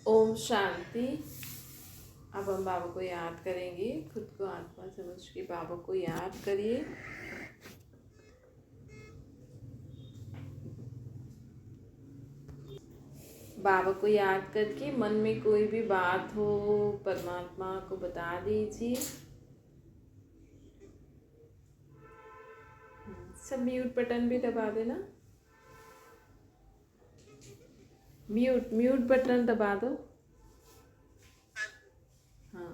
ओम शांति। अब हम बाबा को याद करेंगे। खुद को आत्मा समझ के बाबा को याद करिए। बाबा को याद करके मन में कोई भी बात हो परमात्मा को बता दीजिए। सब म्यूट बटन भी दबा देना। म्यूट बटन दबा दो। हाँ,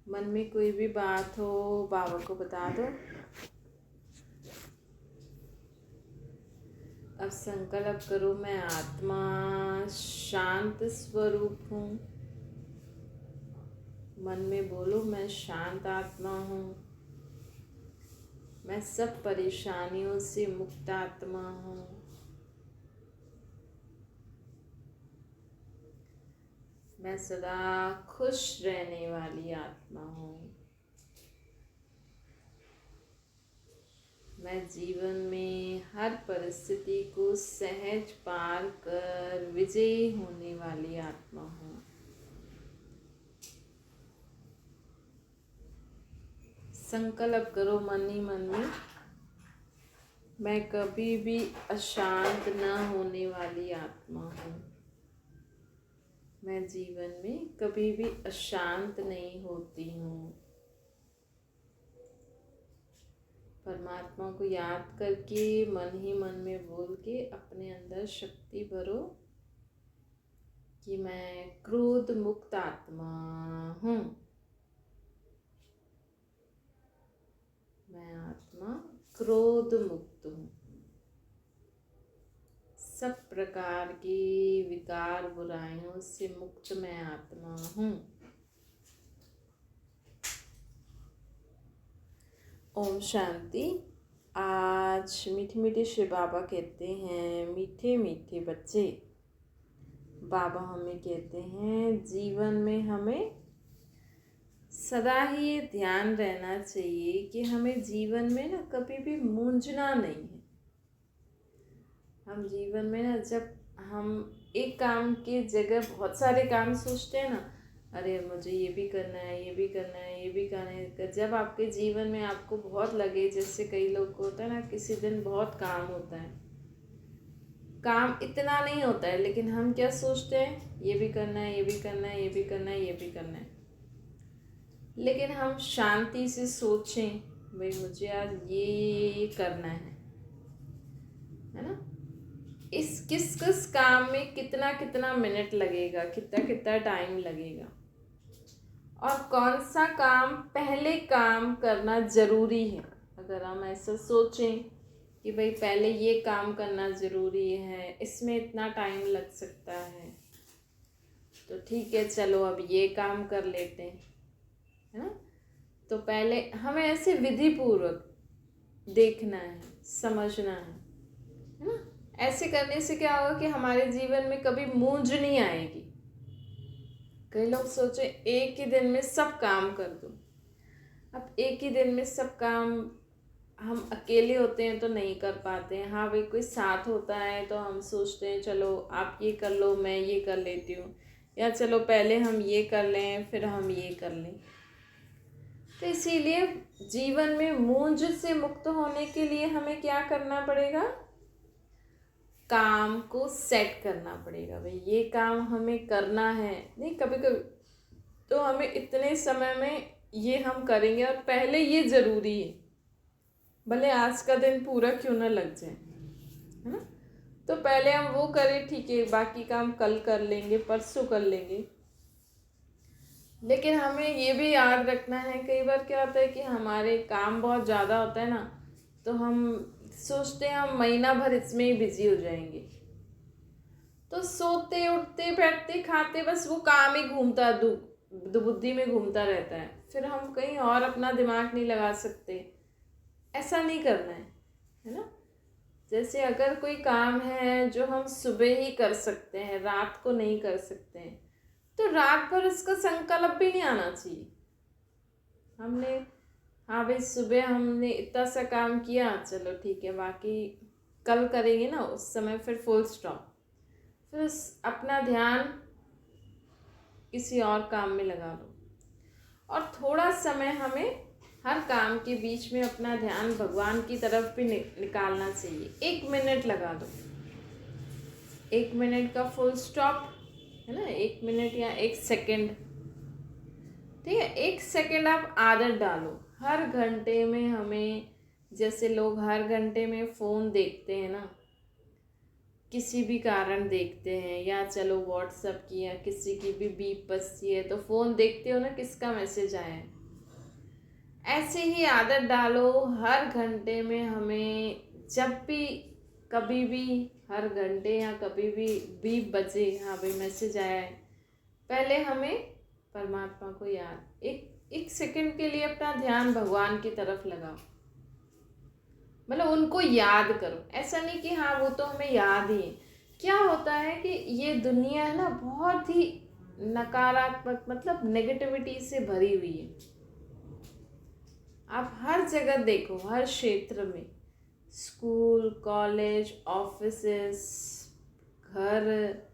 मन में कोई भी बात हो बाबा को बता दो। अब संकल्प करो, मैं आत्मा शांत स्वरूप हूँ। मन में बोलो, मैं शांत आत्मा हूँ। मैं सब परेशानियों से मुक्त आत्मा हूँ। मैं सदा खुश रहने वाली आत्मा हूँ। मैं जीवन में हर परिस्थिति को सहज पार कर विजयी होने वाली आत्मा हूँ। संकल्प करो मन ही मन में, मैं कभी भी अशांत न होने वाली आत्मा हूँ। मैं जीवन में कभी भी अशांत नहीं होती हूँ। परमात्मा को याद करके मन ही मन में बोल के अपने अंदर शक्ति भरो कि मैं क्रोध मुक्त आत्मा हूँ। मैं आत्मा क्रोध मुक्त हूँ। सब प्रकार की विकार बुराइयों से मुक्त मैं आत्मा हूँ। ओम शांति। आज मीठे मीठे श्री बाबा कहते हैं, मीठे मीठे बच्चे। बाबा हमें कहते हैं जीवन में हमें सदा ही ये ध्यान रहना चाहिए कि हमें जीवन में ना कभी भी मूंझना नहीं है। हम जीवन में ना जब हम एक काम की जगह बहुत सारे काम सोचते हैं ना, अरे मुझे ये भी करना है, ये भी करना है, ये भी करना है। जब आपके जीवन में आपको बहुत लगे, जैसे कई लोग को होता है ना, किसी दिन बहुत काम होता है, काम इतना नहीं होता है, लेकिन हम क्या सोचते हैं, ये भी करना है, ये भी करना है, ये भी करना है, ये भी करना है। लेकिन हम शांति से सोचें, भाई मुझे आज ये करना है ना। इस किस किस काम में कितना कितना मिनट लगेगा, कितना कितना टाइम लगेगा, और कौन सा काम पहले काम करना ज़रूरी है। अगर हम ऐसा सोचें कि भाई पहले ये काम करना ज़रूरी है, इसमें इतना टाइम लग सकता है, तो ठीक है चलो अब ये काम कर लेते हैं, है ना। तो पहले हमें ऐसे विधि पूर्वक देखना है, समझना है ना। ऐसे करने से क्या होगा कि हमारे जीवन में कभी मूंझ नहीं आएगी। कई लोग सोचे एक ही दिन में सब काम कर दूं। अब एक ही दिन में सब काम हम अकेले होते हैं तो नहीं कर पाते हैं। हाँ भाई, कोई साथ होता है तो हम सोचते हैं चलो आप ये कर लो, मैं ये कर लेती हूँ, या चलो पहले हम ये कर लें फिर हम ये कर लें। तो इसीलिए जीवन में मूंझ से मुक्त होने के लिए हमें क्या करना पड़ेगा, काम को सेट करना पड़ेगा। भाई ये काम हमें करना है, नहीं कभी कभी तो हमें इतने समय में ये हम करेंगे और पहले ये ज़रूरी है, भले आज का दिन पूरा क्यों ना लग जाए, है ना। तो पहले हम वो करें, ठीक है, बाकी काम कल कर लेंगे, परसों कर लेंगे। लेकिन हमें ये भी याद रखना है, कई बार क्या होता है कि हमारे काम बहुत ज़्यादा होता है ना, तो हम सोचते हैं हम महीना भर इसमें ही बिजी हो जाएंगे, तो सोते उठते बैठते खाते बस वो काम ही घूमता बुद्धि में घूमता रहता है, फिर हम कहीं और अपना दिमाग नहीं लगा सकते। ऐसा नहीं करना है ना। जैसे अगर कोई काम है जो हम सुबह ही कर सकते हैं, रात को नहीं कर सकते हैं, तो रात भर उसका संकल्प भी नहीं आना चाहिए। हमने हाँ भाई सुबह हमने इतना सा काम किया, चलो ठीक है बाकी कल करेंगे ना, उस समय फिर फुल स्टॉप। फिर अपना ध्यान किसी और काम में लगा दो। और थोड़ा समय हमें हर काम के बीच में अपना ध्यान भगवान की तरफ भी निकालना चाहिए। 1 मिनट लगा दो, 1 मिनट का फुल स्टॉप है ना, 1 मिनट या 1 सेकेंड, ठीक है। 1 सेकेंड आप आदत डालो। हर घंटे में हमें, जैसे लोग हर घंटे में फ़ोन देखते हैं ना, किसी भी कारण देखते हैं, या चलो व्हाट्सएप की या किसी की भी बीप बजती है तो फ़ोन देखते हो ना, किसका मैसेज आया है। ऐसे ही आदत डालो, हर घंटे में हमें जब भी कभी भी, हर घंटे या कभी भी बीप बजे, हाँ भाई मैसेज आया है, पहले हमें परमात्मा को याद, एक सेकंड के लिए अपना ध्यान भगवान की तरफ लगाओ। मतलब उनको याद करो। ऐसा नहीं कि हाँ वो तो हमें याद ही है। क्या होता है कि ये दुनिया है ना, बहुत ही नकारात्मक, मतलब नेगेटिविटी से भरी हुई है। आप हर जगह देखो, हर क्षेत्र में, स्कूल, कॉलेज, ऑफिसेस, घर,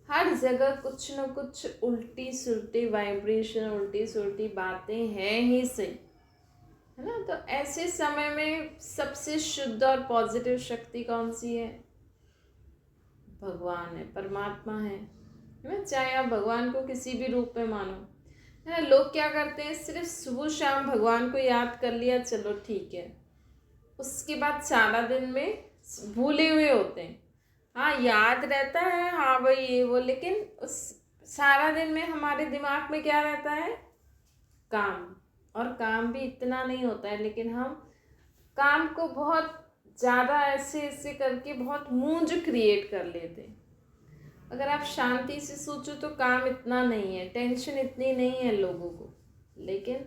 हर जगह कुछ न कुछ उल्टी सुल्टी वाइब्रेशन, उल्टी सुल्टी बातें हैं ही सही, है ना। तो ऐसे समय में सबसे शुद्ध और पॉजिटिव शक्ति कौन सी है? भगवान है, परमात्मा है ना। चाहे आप भगवान को किसी भी रूप में मानो, है ना। लोग क्या करते हैं, सिर्फ सुबह शाम भगवान को याद कर लिया, चलो ठीक है, उसके बाद सारा दिन में भूले हुए होते हैं। हाँ याद रहता है, हाँ भाई ये वो, लेकिन उस सारा दिन में हमारे दिमाग में क्या रहता है? काम। और काम भी इतना नहीं होता है, लेकिन हम काम को बहुत ज़्यादा ऐसे ऐसे करके बहुत मूंज क्रिएट कर लेते हैं। अगर आप शांति से सोचो तो काम इतना नहीं है, टेंशन इतनी नहीं है लोगों को, लेकिन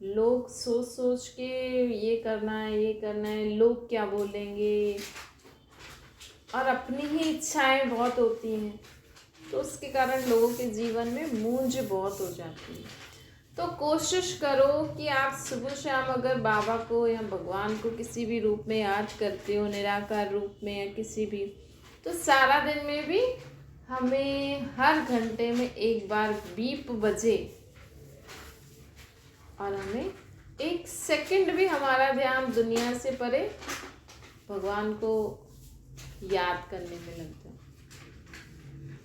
लोग सोच सोच के ये करना है, ये करना है, लोग क्या बोलेंगे, और अपनी ही इच्छाएं बहुत होती हैं, तो उसके कारण लोगों के जीवन में मूंज बहुत हो जाती है। तो कोशिश करो कि आप सुबह शाम अगर बाबा को या भगवान को किसी भी रूप में याद करते हो, निराकार रूप में या किसी भी, तो सारा दिन में भी हमें हर घंटे में एक बार बीप बजे और हमें 1 सेकंड भी हमारा ध्यान दुनिया से परे भगवान को याद करने में लग जाए,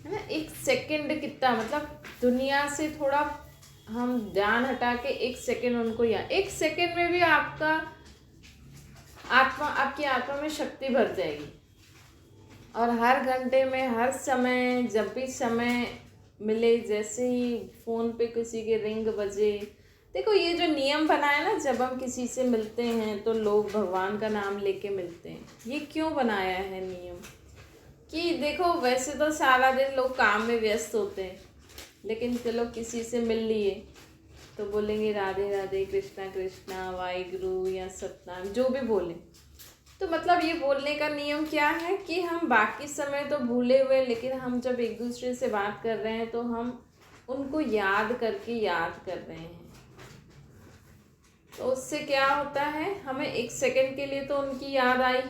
है ना। 1 सेकंड कितना, मतलब दुनिया से थोड़ा हम ध्यान हटा के 1 सेकंड उनको याद, 1 सेकंड में भी आपका आपकी आत्मा में शक्ति भर जाएगी। और हर घंटे में, हर समय, जब भी समय मिले, जैसे ही फ़ोन पे किसी के रिंग बजे, देखो ये जो नियम बना है ना, जब हम किसी से मिलते हैं तो लोग भगवान का नाम लेके मिलते हैं। ये क्यों बनाया है नियम? कि देखो वैसे तो सारा दिन लोग काम में व्यस्त होते हैं, लेकिन चलो किसी से मिल लिए तो बोलेंगे राधे राधे, कृष्णा कृष्णा, वाहिगुरु या सतनाम, जो भी बोले। तो मतलब ये बोलने का नियम क्या है कि हम बाकी समय तो भूले हुए, लेकिन हम जब एक दूसरे से बात कर रहे हैं तो हम उनको याद करके याद कर रहे हैं। तो उससे क्या होता है, हमें 1 सेकंड के लिए तो उनकी याद आई।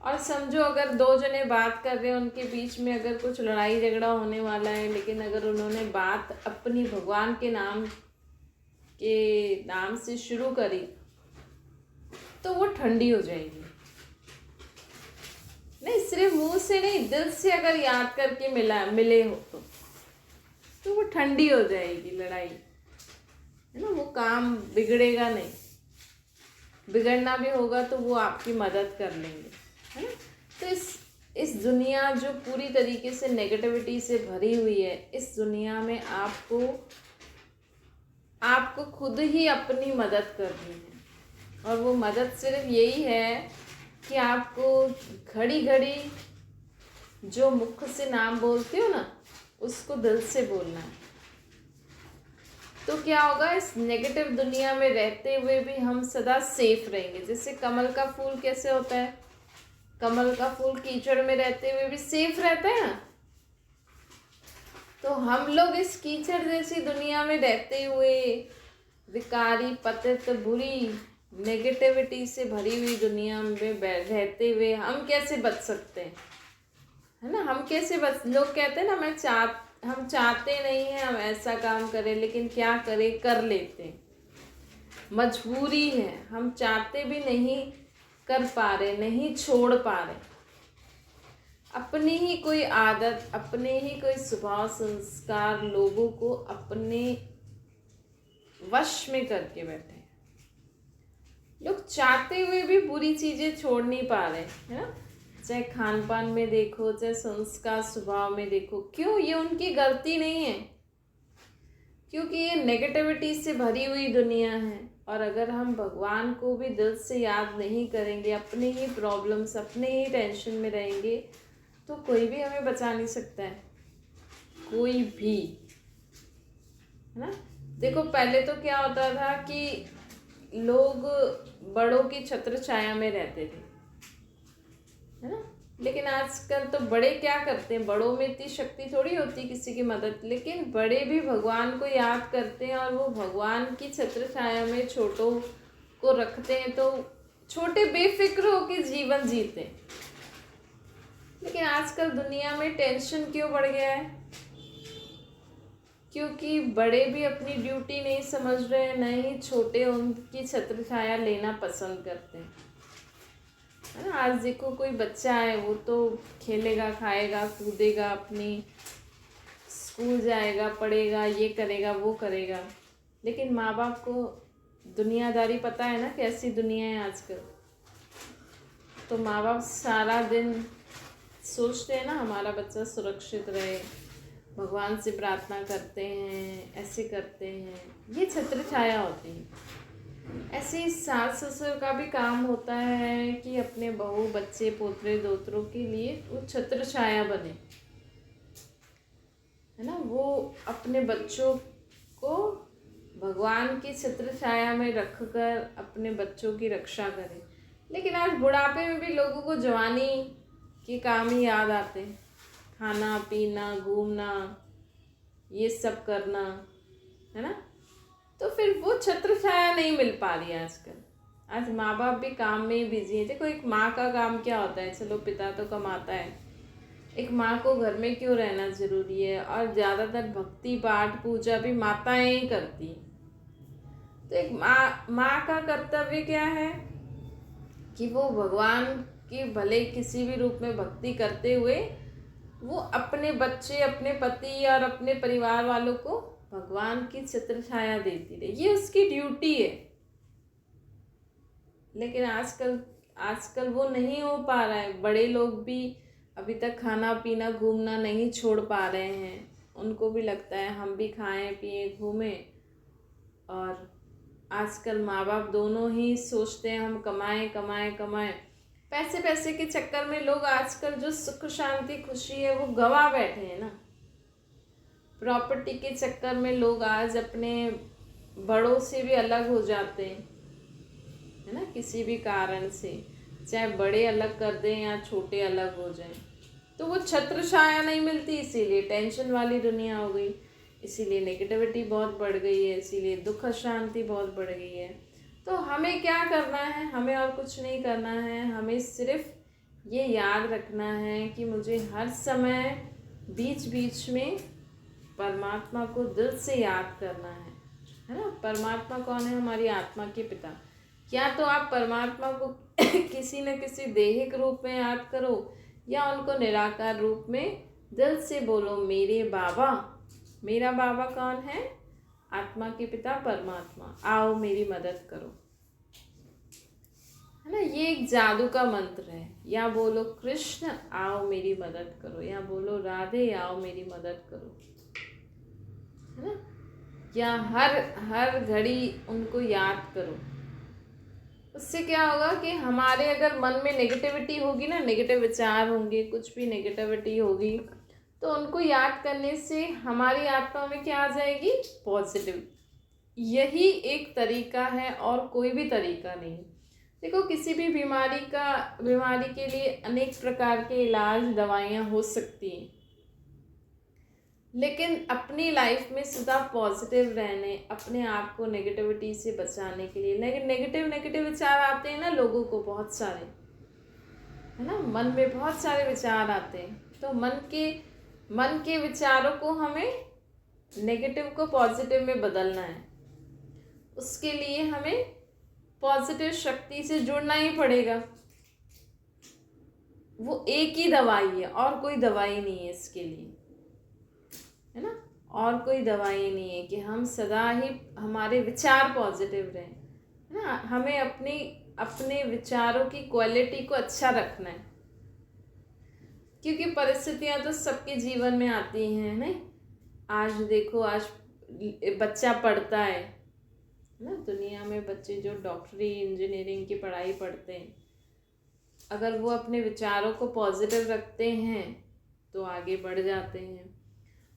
और समझो अगर 2 जने बात कर रहे हैं, उनके बीच में अगर कुछ लड़ाई झगड़ा होने वाला है, लेकिन अगर उन्होंने बात अपनी भगवान के नाम से शुरू करी तो वो ठंडी हो जाएगी। नहीं, सिर्फ मुंह से नहीं, दिल से अगर याद करके मिले हो तो वो ठंडी हो जाएगी लड़ाई, है ना। वो काम बिगड़ेगा नहीं, बिगड़ना भी होगा तो वो आपकी मदद कर लेंगे, है ना। तो इस दुनिया जो पूरी तरीके से नेगेटिविटी से भरी हुई है, इस दुनिया में आपको खुद ही अपनी मदद करनी है। और वो मदद सिर्फ यही है कि आपको घड़ी घड़ी जो मुख से नाम बोलते हो ना, उसको दिल से बोलना है। तो क्या होगा, इस नेगेटिव दुनिया में रहते हुए भी हम सदा सेफ रहेंगे। जैसे कमल का फूल कैसे होता है, कमल का फूल कीचड़ में रहते हुए भी सेफ रहता है ना। तो हम लोग इस कीचड़ जैसी दुनिया में रहते हुए, विकारी, पतित, बुरी, नेगेटिविटी से भरी हुई दुनिया में रहते हुए हम कैसे बच सकते हैं? है ना। हम कैसे लोग कहते हैं ना, हम चाहते नहीं हैं हम ऐसा काम करें, लेकिन क्या करें, कर लेते हैं, मजबूरी है, हम चाहते भी नहीं कर पा रहे, नहीं छोड़ पा रहे। अपनी ही कोई आदत, अपने ही कोई स्वभाव संस्कार लोगों को अपने वश में करके बैठे हैं। लोग चाहते हुए भी बुरी चीज़ें छोड़ नहीं पा रहे, है ना। चाहे खान पान में देखो, चाहे संस्कार स्वभाव में देखो। क्यों? ये उनकी गलती नहीं है, क्योंकि ये नेगेटिविटी से भरी हुई दुनिया है। और अगर हम भगवान को भी दिल से याद नहीं करेंगे, अपने ही प्रॉब्लम्स, अपने ही टेंशन में रहेंगे, तो कोई भी हमें बचा नहीं सकता है, कोई भी, है ना। देखो पहले तो क्या होता था कि लोग बड़ों की छत्र छाया में रहते थे, है ना। लेकिन आजकल तो बड़े क्या करते हैं, बड़ों में इतनी शक्ति थोड़ी होती किसी की मदद, लेकिन बड़े भी भगवान को याद करते हैं और वो भगवान की छत्र छाया में छोटों को रखते हैं, तो छोटे बेफिक्र होकर जीवन जीते हैं। लेकिन आजकल दुनिया में टेंशन क्यों बढ़ गया है? क्योंकि बड़े भी अपनी ड्यूटी नहीं समझ रहे हैं, न ही छोटे उनकी छत्र छाया लेना पसंद करते हैं, है ना। आज देखो कोई बच्चा है, वो तो खेलेगा, खाएगा, कूदेगा, अपनी स्कूल जाएगा, पढ़ेगा, ये करेगा, वो करेगा, लेकिन माँ बाप को दुनियादारी पता है ना, कैसी दुनिया है आजकल। तो माँ बाप सारा दिन सोचते हैं ना हमारा बच्चा सुरक्षित रहे, भगवान से प्रार्थना करते हैं, ऐसे करते हैं, ये छत्र छाया होती है। ऐसे ही सास ससुर का भी काम होता है कि अपने बहू, बच्चे, पोतरे, दोतरों के लिए वो छत्र छाया बने, है ना। वो अपने बच्चों को भगवान की छत्र छाया में रखकर अपने बच्चों की रक्षा करें। लेकिन आज बुढ़ापे में भी लोगों को जवानी के काम ही याद आते हैं, खाना पीना, घूमना, ये सब करना, है ना। तो फिर वो छत्र छाया नहीं मिल पा रही है आजकल। आज माँ बाप भी काम में ही बिजी है। देखो एक माँ का काम क्या होता है, चलो पिता तो कमाता है, एक माँ को घर में क्यों रहना ज़रूरी है। और ज़्यादातर भक्ति पाठ पूजा भी माताएं ही करती हैं। तो एक माँ का कर्तव्य क्या है कि वो भगवान की भले किसी भी रूप में भक्ति करते हुए वो अपने बच्चे, अपने पति और अपने परिवार वालों को भगवान की छत्र छाया देती रहे, ये उसकी ड्यूटी है। लेकिन आजकल वो नहीं हो पा रहा है। बड़े लोग भी अभी तक खाना पीना, घूमना नहीं छोड़ पा रहे हैं। उनको भी लगता है हम भी खाएं, पिएं, घूमें। और आजकल माँ बाप दोनों ही सोचते हैं हम कमाएं कमाएं कमाएं। पैसे के चक्कर में लोग आजकल जो सुख शांति खुशी है वो गवा बैठे हैं ना। प्रॉपर्टी के चक्कर में लोग आज अपने बड़ों से भी अलग हो जाते हैं, है ना, किसी भी कारण से, चाहे बड़े अलग कर दें या छोटे अलग हो जाएं। तो वो छत्र छाया नहीं मिलती, इसीलिए टेंशन वाली दुनिया हो गई, इसीलिए नेगेटिविटी बहुत बढ़ गई है, इसीलिए दुख अशांति बहुत बढ़ गई है। तो हमें क्या करना है? हमें और कुछ नहीं करना है। हमें सिर्फ ये याद रखना है कि मुझे हर समय बीच बीच में परमात्मा को दिल से याद करना है ना। परमात्मा कौन है? हमारी आत्मा के पिता। या तो आप परमात्मा को किसी न किसी देहिक रूप में याद करो, या उनको निराकार रूप में दिल से बोलो, मेरे बाबा। मेरा बाबा कौन है? आत्मा के पिता परमात्मा, आओ मेरी मदद करो, है ना। ये एक जादू का मंत्र है। या बोलो कृष्ण आओ मेरी मदद करो, या बोलो राधे आओ मेरी मदद करो, है ना। या हर घड़ी उनको याद करो। उससे क्या होगा कि हमारे अगर मन में नेगेटिविटी होगी ना, नेगेटिव विचार होंगे, कुछ भी नेगेटिविटी होगी, तो उनको याद करने से हमारी आत्मा में क्या आ जाएगी? पॉजिटिव। यही एक तरीका है और कोई भी तरीका नहीं। देखो किसी भी बीमारी के लिए अनेक प्रकार के इलाज, दवाइयाँ हो सकती हैं, लेकिन अपनी लाइफ में सदा पॉजिटिव रहने, अपने आप को नेगेटिविटी से बचाने के लिए, नेगेटिव विचार आते हैं ना लोगों को बहुत सारे, है ना, मन में बहुत सारे विचार आते हैं, तो मन के विचारों को हमें नेगेटिव को पॉजिटिव में बदलना है। उसके लिए हमें पॉजिटिव शक्ति से जुड़ना ही पड़ेगा। वो एक ही दवाई है, और कोई दवाई नहीं है इसके लिए, है ना। और कोई दवाई नहीं है कि हम सदा ही हमारे विचार पॉजिटिव रहें, है ना। हमें अपने विचारों की क्वालिटी को अच्छा रखना है, क्योंकि परिस्थितियां तो सबके जीवन में आती हैं। नहीं, आज देखो, आज बच्चा पढ़ता है ना, दुनिया में बच्चे जो डॉक्टरी इंजीनियरिंग की पढ़ाई पढ़ते हैं, अगर वो अपने विचारों को पॉजिटिव रखते हैं तो आगे बढ़ जाते हैं।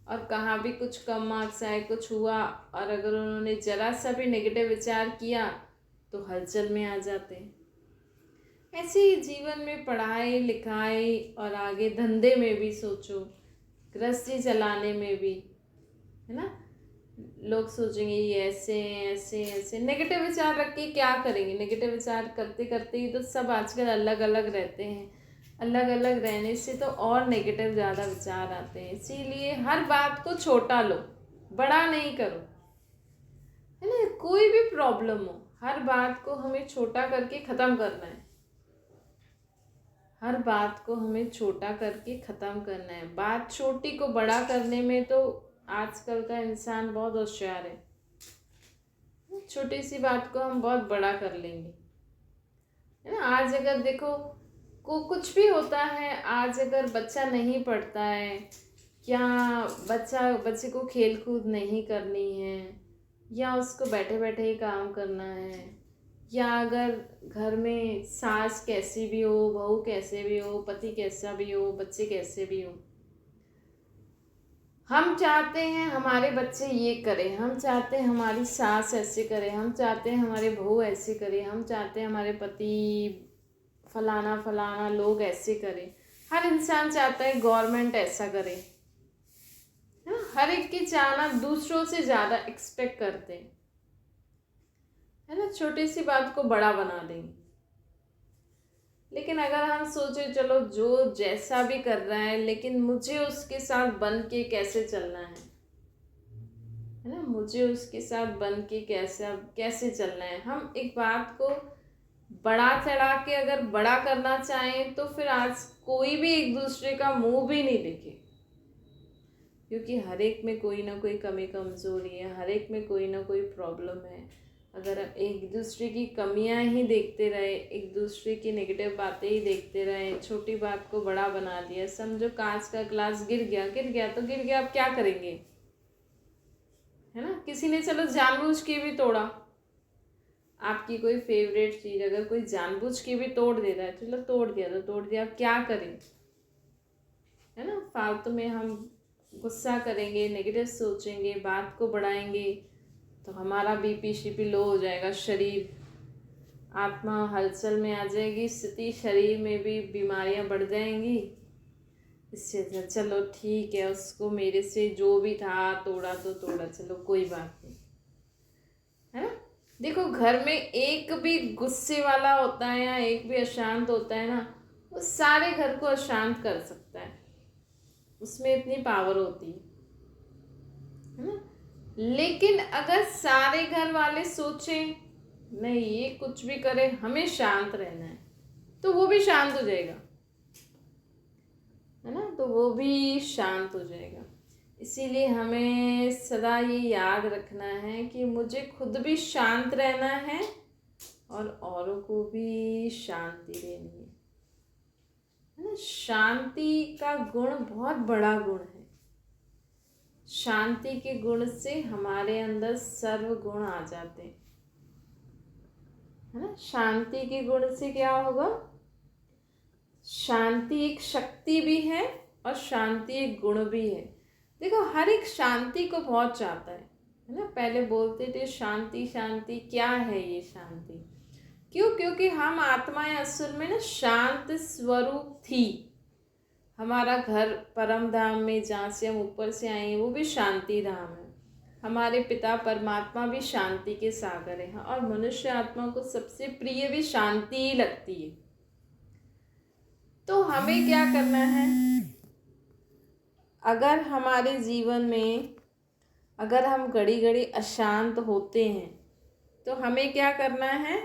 और कहाँ भी कुछ कम मार्क्स आए, कुछ हुआ, और अगर उन्होंने जरा सा भी नेगेटिव विचार किया तो हलचल में आ जाते हैं। ऐसे ही जीवन में पढ़ाई लिखाई और आगे धंधे में भी सोचो, गृहस्थी चलाने में भी, है ना। लोग सोचेंगे ये ऐसे ऐसे ऐसे, नेगेटिव विचार रख के क्या करेंगे। नेगेटिव विचार करते करते ही तो सब आजकल अलग अलग रहते हैं। अलग अलग रहने से तो और नेगेटिव ज़्यादा विचार आते हैं। इसीलिए हर बात को छोटा लो, बड़ा नहीं करो, है ना। कोई भी प्रॉब्लम हो, हर बात को हमें छोटा करके ख़त्म करना है। हर बात को हमें छोटा करके ख़त्म करना है। बात छोटी को बड़ा करने में तो आजकल का इंसान बहुत होशियार है। छोटी सी बात को हम बहुत बड़ा कर लेंगे, है ना। आज अगर देखो कुछ भी होता है, आज अगर बच्चा नहीं पढ़ता है, या बच्चे को खेल कूद नहीं करनी है, या उसको बैठे बैठे ही काम करना है, या अगर घर में सास कैसी भी हो, बहू कैसे भी हो, पति कैसा भी हो, बच्चे कैसे भी हो, हम चाहते हैं हमारे बच्चे ये करें, हम चाहते हैं हमारी सास ऐसे करे, हम चाहते हैं हमारे बहू ऐसे करे, हम चाहते हैं हमारे पति फलाना फलाना लोग ऐसे करें। हर इंसान चाहता है गवर्नमेंट ऐसा करे, है ना। हर एक की चाहना दूसरों से ज़्यादा एक्सपेक्ट करते हैं, है ना। छोटी सी बात को बड़ा बना देंगे। लेकिन अगर हम सोचे चलो जो जैसा भी कर रहा है, लेकिन मुझे उसके साथ बन के कैसे चलना है ना, मुझे उसके साथ बन के कैसे चलना है। हम एक बात को बड़ा चढ़ा के अगर बड़ा करना चाहें तो फिर आज कोई भी एक दूसरे का मुंह भी नहीं देखे, क्योंकि हर एक में कोई ना कोई कमी कमजोरी है, हर एक में कोई ना कोई प्रॉब्लम है। अगर एक दूसरे की कमियां ही देखते रहे, एक दूसरे की नेगेटिव बातें ही देखते रहे, छोटी बात को बड़ा बना दिया, समझो कांच का ग्लास गिर गया तो गिर गया, आप क्या करेंगे, है ना। किसी ने चलो जानबूझ के भी तोड़ा, आपकी कोई फेवरेट चीज़ अगर कोई जानबूझ के भी तोड़ दे रहा है, चलो तोड़ दिया तो तोड़ दिया, आप क्या करें, है ना। फालतू में हम गुस्सा करेंगे, नेगेटिव सोचेंगे, बात को बढ़ाएंगे तो हमारा बीपी शीपी लो हो जाएगा, शरीर आत्मा हलचल में आ जाएगी, स्थिति शरीर में भी बीमारियां बढ़ जाएंगी। इससे अच्छा चलो ठीक है, उसको मेरे से जो भी था तोड़ा तो तोड़ा, चलो कोई बात नहीं, है ना। देखो घर में एक भी गुस्से वाला होता है या एक भी अशांत होता है ना, वो सारे घर को अशांत कर सकता है, उसमें इतनी पावर होती है ना। लेकिन अगर सारे घर वाले सोचें नहीं ये कुछ भी करे, हमें शांत रहना है, तो वो भी शांत हो जाएगा, है ना। तो वो भी शांत हो जाएगा। इसीलिए हमें सदा ये याद रखना है कि मुझे खुद भी शांत रहना है और औरों को भी शांति देनी है ना। शांति का गुण बहुत बड़ा गुण है। शांति के गुण से हमारे अंदर सर्व गुण आ जाते हैं, है ना। शांति के गुण से क्या होगा, शांति एक शक्ति भी है और शांति एक गुण भी है। देखो हर एक शांति को बहुत चाहता है ना। पहले बोलते थे शांति शांति, क्या है ये शांति, क्यों, क्योंकि हम आत्माएं असल में ना शांत स्वरूप थी। हमारा घर परम धाम में जहाँ से हम ऊपर से आए हैं वो भी शांति धाम है। हमारे पिता परमात्मा भी शांति के सागर हैं और मनुष्य आत्मा को सबसे प्रिय भी शांति ही लगती है। तो हमें क्या करना है, अगर हमारे जीवन में अगर हम घड़ी घड़ी अशांत होते हैं तो हमें क्या करना है,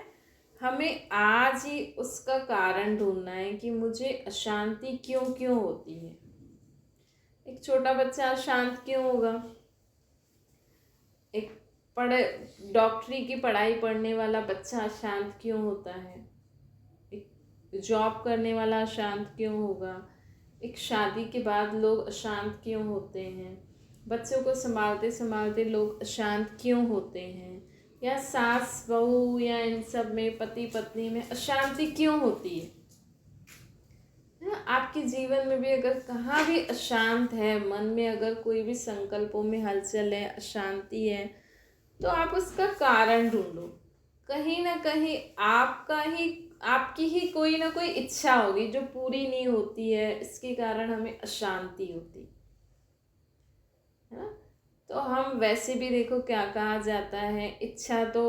हमें आज ही उसका कारण ढूंढना है कि मुझे अशांति क्यों क्यों होती है। एक छोटा बच्चा अशांत क्यों होगा, एक पढ़े डॉक्टरी की पढ़ाई पढ़ने वाला बच्चा अशांत क्यों होता है, एक जॉब करने वाला अशांत क्यों होगा, एक शादी के बाद लोग अशांत क्यों होते हैं, बच्चों को संभालते संभालते लोग अशांत क्यों होते हैं, या सास बहू या इन सब में पति पत्नी में अशांति क्यों होती है ना। आपके जीवन में भी अगर कहाँ भी अशांत है, मन में अगर कोई भी संकल्पों में हलचल है, अशांति है, तो आप उसका कारण ढूंढो। कहीं ना कहीं आपकी ही कोई ना कोई इच्छा होगी जो पूरी नहीं होती है, इसके कारण हमें अशांति होती है ना। तो हम वैसे भी देखो क्या कहा जाता है, इच्छा तो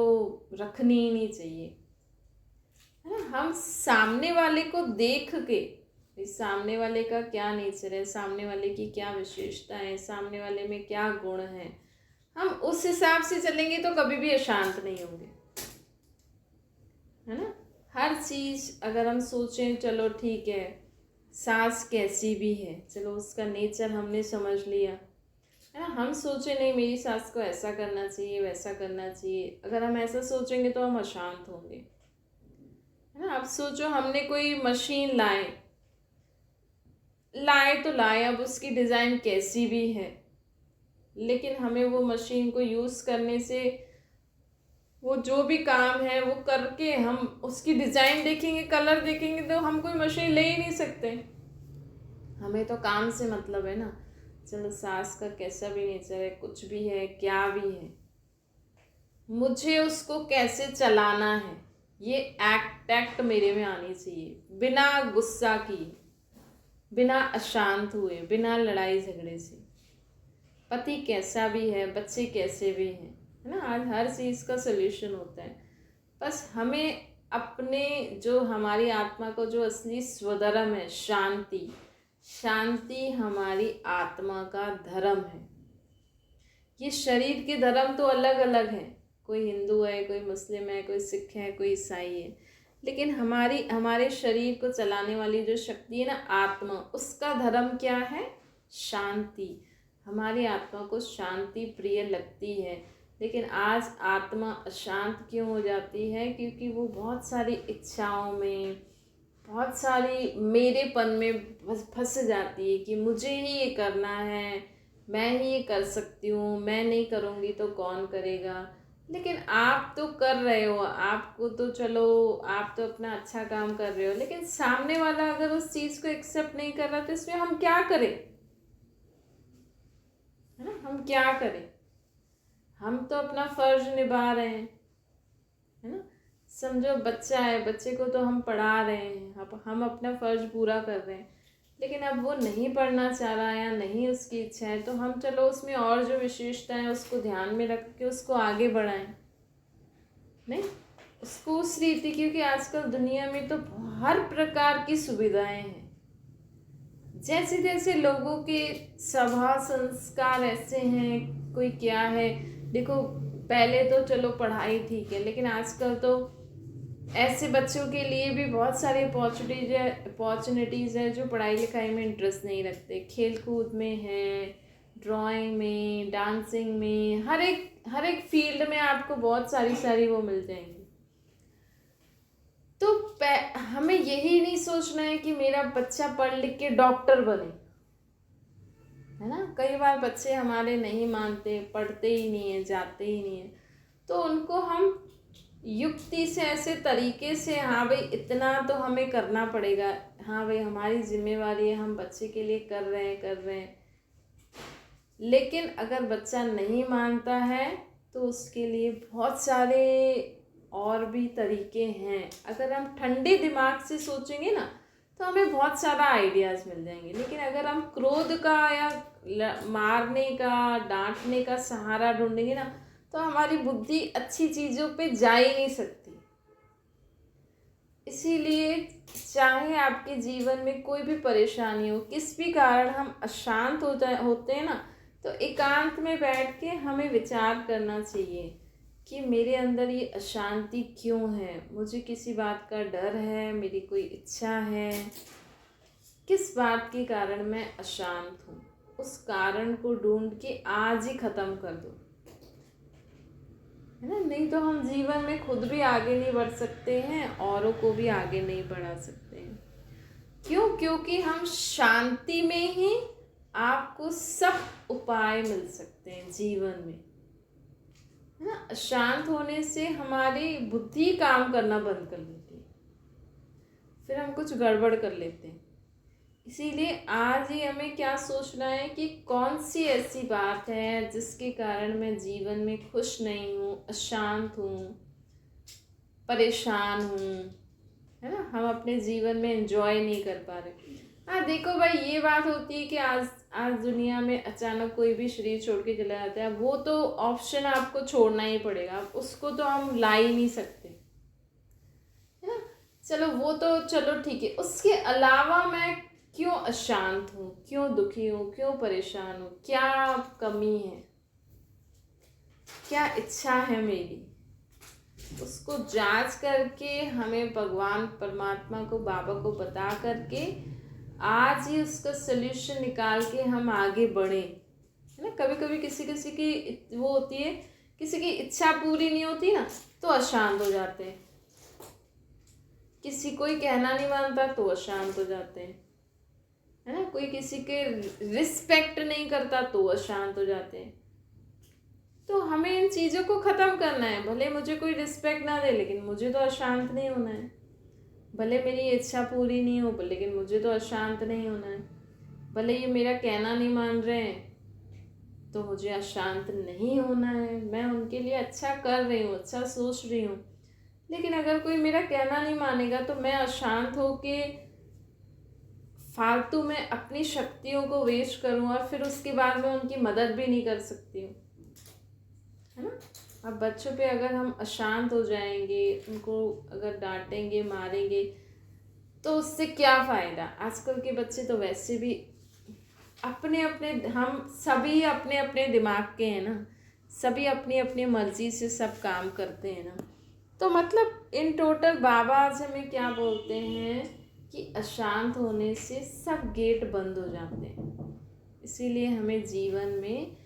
रखनी ही नहीं चाहिए, है ना। हम सामने वाले को देख के, सामने वाले का क्या नेचर है, सामने वाले की क्या विशेषता है, सामने वाले में क्या गुण है, हम उस हिसाब से चलेंगे तो कभी भी अशांत नहीं होंगे, है ना। हर चीज़ अगर हम सोचें, चलो ठीक है सास कैसी भी है, चलो उसका नेचर हमने समझ लिया, है ना। हम सोचे नहीं मेरी सास को ऐसा करना चाहिए वैसा करना चाहिए, अगर हम ऐसा सोचेंगे तो हम अशांत होंगे, है ना। अब सोचो हमने कोई मशीन लाए तो लाए, अब उसकी डिज़ाइन कैसी भी है, लेकिन हमें वो मशीन को यूज़ करने से, वो जो भी काम है वो करके हम उसकी डिज़ाइन देखेंगे, कलर देखेंगे, तो हम कोई मशीन ले ही नहीं सकते। हमें तो काम से मतलब है ना। चलो सास का कैसा भी नेचर है, कुछ भी है, क्या भी है, मुझे उसको कैसे चलाना है, ये टैक्ट मेरे में आनी चाहिए, बिना गुस्सा किए, बिना अशांत हुए, बिना लड़ाई झगड़े से। पति कैसा भी है, बच्चे कैसे भी हैं, है ना। आज हर चीज़ का सल्यूशन होता है, बस हमें अपने जो हमारी आत्मा को जो असली स्वधर्म है, शांति, शांति हमारी आत्मा का धर्म है। ये शरीर के धर्म तो अलग अलग हैं, कोई हिंदू है, कोई मुस्लिम है, कोई सिख है, कोई ईसाई है, लेकिन हमारे शरीर को चलाने वाली जो शक्ति है ना, आत्मा, उसका धर्म क्या है, शांति। हमारी आत्मा को शांति प्रिय लगती है, लेकिन आज आत्मा अशांत क्यों हो जाती है, क्योंकि वो बहुत सारी इच्छाओं में, बहुत सारी मेरेपन में फंस जाती है कि मुझे ही ये करना है, मैं ही ये कर सकती हूँ, मैं नहीं करूँगी तो कौन करेगा। लेकिन आप तो कर रहे हो, आपको तो चलो आप तो अपना अच्छा काम कर रहे हो, लेकिन सामने वाला अगर उस चीज़ को एक्सेप्ट नहीं कर रहा तो इसमें हम क्या करें, है ना। हम क्या करें, हम तो अपना फर्ज निभा रहे हैं, है ना। समझो बच्चा है, बच्चे को तो हम पढ़ा रहे हैं, अब हम अपना फ़र्ज पूरा कर रहे हैं, लेकिन अब वो नहीं पढ़ना चाह रहा है या नहीं उसकी इच्छा है, तो हम चलो उसमें और जो विशेषता है उसको ध्यान में रख के उसको आगे बढ़ाएं, नहीं उसको उस रीति, क्योंकि आजकल दुनिया में तो हर प्रकार की सुविधाएं हैं, जैसे जैसे लोगों के स्वभाव संस्कार ऐसे हैं, कोई क्या है। देखो पहले तो चलो पढ़ाई ठीक है, लेकिन आजकल तो ऐसे बच्चों के लिए भी बहुत सारी अपॉर्चुनिटीज़ है जो पढ़ाई लिखाई में इंटरेस्ट नहीं रखते, खेल कूद में है, ड्राइंग में, डांसिंग में, हर एक फील्ड में आपको बहुत सारी वो मिल जाएंगी। तो हमें यही नहीं सोचना है कि मेरा बच्चा पढ़ लिख के डॉक्टर बने, है ना। कई बार बच्चे हमारे नहीं मानते, पढ़ते ही नहीं है, जाते ही नहीं है, तो उनको हम युक्ति से, ऐसे तरीके से, हाँ भाई इतना तो हमें करना पड़ेगा, हाँ भाई हमारी जिम्मेवारी है, हम बच्चे के लिए कर रहे हैं। लेकिन अगर बच्चा नहीं मानता है तो उसके लिए बहुत सारे और भी तरीके हैं। अगर हम ठंडे दिमाग से सोचेंगे ना तो हमें बहुत सारा आइडियाज़ मिल जाएंगे, लेकिन अगर हम क्रोध का या मारने का, डांटने का सहारा ढूंढेंगे ना तो हमारी बुद्धि अच्छी चीज़ों पे जा ही नहीं सकती। इसीलिए चाहे आपके जीवन में कोई भी परेशानी हो, किस भी कारण हम अशांत होते हैं ना, तो एकांत में बैठ के हमें विचार करना चाहिए कि मेरे अंदर ये अशांति क्यों है, मुझे किसी बात का डर है, मेरी कोई इच्छा है, किस बात के कारण मैं अशांत हूँ। उस कारण को ढूंढ के आज ही ख़त्म कर दो, है ना। नहीं तो हम जीवन में खुद भी आगे नहीं बढ़ सकते हैं, औरों को भी आगे नहीं बढ़ा सकते हैं। क्यों? क्योंकि हम शांति में ही आपको सब उपाय मिल सकते हैं जीवन में, है ना। शांत होने से हमारी बुद्धि काम करना बंद कर देती है, फिर हम कुछ गड़बड़ कर लेते हैं। इसीलिए आज ही हमें क्या सोचना है कि कौन सी ऐसी बात है जिसके कारण मैं जीवन में खुश नहीं हूँ, अशांत हूँ, परेशान हूँ, है ना। हम अपने जीवन में एंजॉय नहीं कर पा रहे। हाँ देखो भाई, ये बात होती है कि आज दुनिया में अचानक कोई भी शरीर छोड़ के चला जाता है, वो तो ऑप्शन आपको छोड़ना ही पड़ेगा, उसको तो हम ला ही नहीं सकते, है ना। चलो वो तो चलो ठीक है, उसके अलावा मैं क्यों अशांत हूँ, क्यों दुखी हूँ, क्यों परेशान हूँ, क्या कमी है, क्या इच्छा है मेरी, उसको जांच करके हमें भगवान परमात्मा को, बाबा को बता करके आज ही उसका सल्यूशन निकाल के हम आगे बढ़े, है ना। कभी कभी किसी किसी की वो होती है, किसी की इच्छा पूरी नहीं होती ना, तो अशांत हो जाते हैं। किसी कोई कहना नहीं मानता तो अशांत हो जाते हैं, है ना। कोई किसी के रिस्पेक्ट नहीं करता तो अशांत हो जाते हैं। तो हमें इन चीज़ों को ख़त्म करना है। भले मुझे कोई रिस्पेक्ट ना दे, लेकिन मुझे तो अशांत नहीं होना है। भले मेरी इच्छा पूरी नहीं हो, लेकिन मुझे तो अशांत नहीं होना है। भले ये मेरा कहना नहीं मान रहे हैं, तो मुझे अशांत नहीं होना है। मैं उनके लिए अच्छा कर रही हूँ, अच्छा सोच रही हूँ, लेकिन अगर कोई मेरा कहना नहीं मानेगा तो मैं अशांत होके फालतू में अपनी शक्तियों को वेस्ट करूँ, और फिर उसके बाद में उनकी मदद भी नहीं कर सकती हूँ, है ना। अब बच्चों पे अगर हम अशांत हो जाएंगे, उनको अगर डांटेंगे, मारेंगे, तो उससे क्या फ़ायदा। आजकल के बच्चे तो वैसे भी अपने अपने, हम सभी अपने अपने दिमाग के हैं ना, सभी अपनी अपनी मर्जी से सब काम करते हैं ना। तो मतलब इन टोटल बाबा आज हमें क्या बोलते हैं कि अशांत होने से सब गेट बंद हो जाते हैं। इसीलिए हमें जीवन में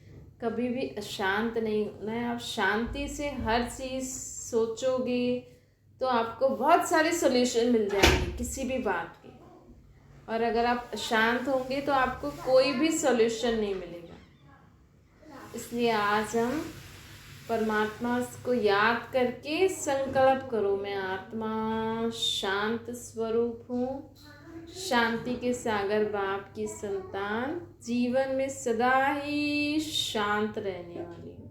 कभी भी अशांत नहीं होना है। आप शांति से हर चीज़ सोचोगे तो आपको बहुत सारे सॉल्यूशन मिल जाएंगे किसी भी बात के, और अगर आप अशांत होंगे तो आपको कोई भी सॉल्यूशन नहीं मिलेगा। इसलिए आज हम परमात्मा को याद करके संकल्प करो, मैं आत्मा शांत स्वरूप हूँ, शांति के सागर बाप की संतान, जीवन में सदा ही शांत रहने वाली हूँ।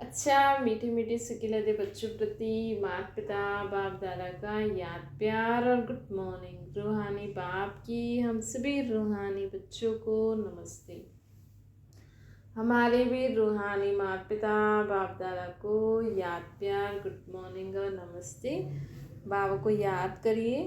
अच्छा, मीठे मीठे सिकिलते बच्चों प्रति माता पिता बाप दादा का याद प्यार और गुड मॉर्निंग। रूहानी बाप की हम सभी रूहानी बच्चों को नमस्ते। हमारे भी रूहानी माता पिता बाप दादा को याद प्यार, गुड मॉर्निंग और नमस्ते। बाबा को याद करिए,